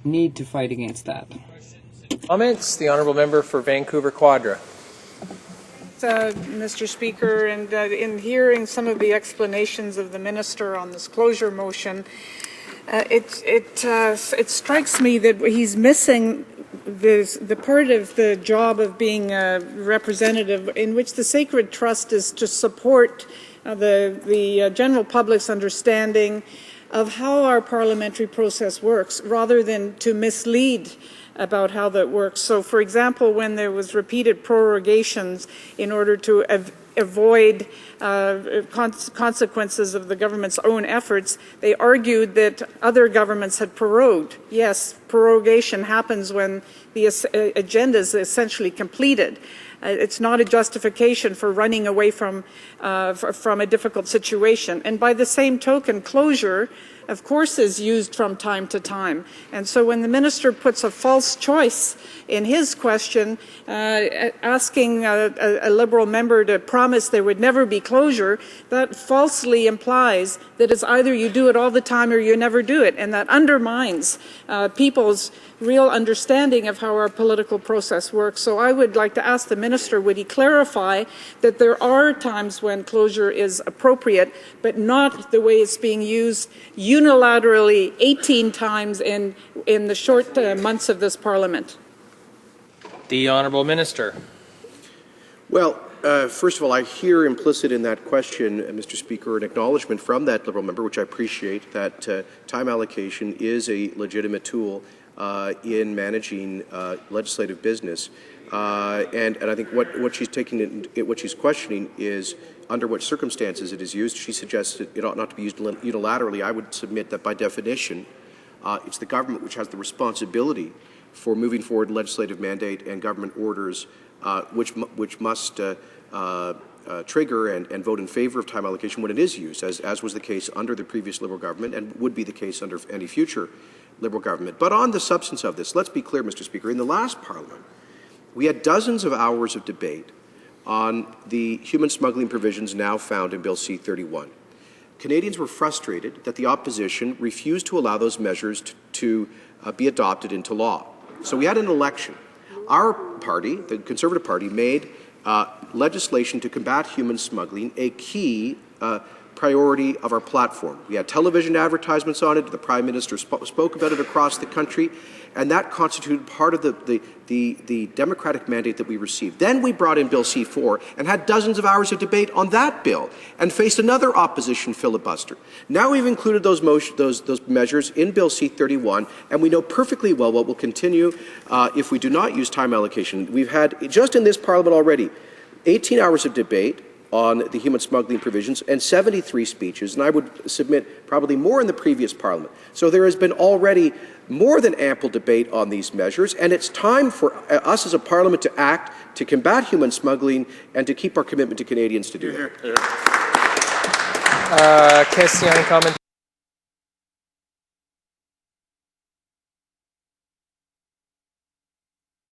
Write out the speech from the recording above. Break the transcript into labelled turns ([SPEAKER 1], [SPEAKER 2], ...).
[SPEAKER 1] need to fight against that.
[SPEAKER 2] Comments? The Honourable Member for Vancouver Quadra.
[SPEAKER 3] Mr. Speaker, and in hearing some of the explanations of the Minister on this closure motion, it strikes me that he's missing the part of the job of being a representative in which the sacred trust is to support the general public's understanding of how our parliamentary process works, rather than to mislead about how that works. So, for example, when there was repeated prorogations in order to avoid consequences of the government's own efforts, they argued that other governments had prorogued. Yes, prorogation happens when the agenda is essentially completed. It's not a justification for running away from a difficult situation. And by the same token, closure, of course, is used from time to time. And so when the Minister puts a false choice in his question, asking a Liberal member to promise there would never be closure, that falsely implies that it's either you do it all the time or you never do it. And that undermines people's real understanding of how our political process works. So I would like to ask the Minister, would he clarify that there are times when closure is appropriate, but not the way it's being used unilaterally 18 times in the short months of this Parliament?
[SPEAKER 2] The Honourable Minister.
[SPEAKER 4] Well, first of all, I hear implicit in that question, Mr. Speaker, an acknowledgement from that Liberal member, which I appreciate, that time allocation is a legitimate tool in managing legislative business. And I think what she's questioning is under what circumstances it is used. She suggests it ought not to be used unilaterally. I would submit that by definition, it's the government which has the responsibility for moving forward legislative mandate and government orders, which must trigger and vote in favour of time allocation when it is used, as was the case under the previous Liberal government and would be the case under any future Liberal government. But on the substance of this, let's be clear, Mr. Speaker. In the last Parliament, we had dozens of hours of debate on the human smuggling provisions now found in Bill C-31. Canadians were frustrated that the opposition refused to allow those measures to be adopted into law. So we had an election. Our party, the Conservative Party, made legislation to combat human smuggling a key priority of our platform. We had television advertisements on it. The Prime Minister spoke about it across the country, and that constituted part of the democratic mandate that we received. Then we brought in Bill C-4 and had dozens of hours of debate on that bill and faced another opposition filibuster. Now we've included those measures in Bill C-31, and we know perfectly well what will continue if we do not use time allocation. We've had, just in this Parliament already, 18 hours of debate on the human smuggling provisions and 73 speeches, and I would submit probably more in the previous Parliament. So there has been already more than ample debate on these measures, and it's time for us as a Parliament to act to combat human smuggling and to keep our commitment to Canadians to do that.
[SPEAKER 2] Question commentaire.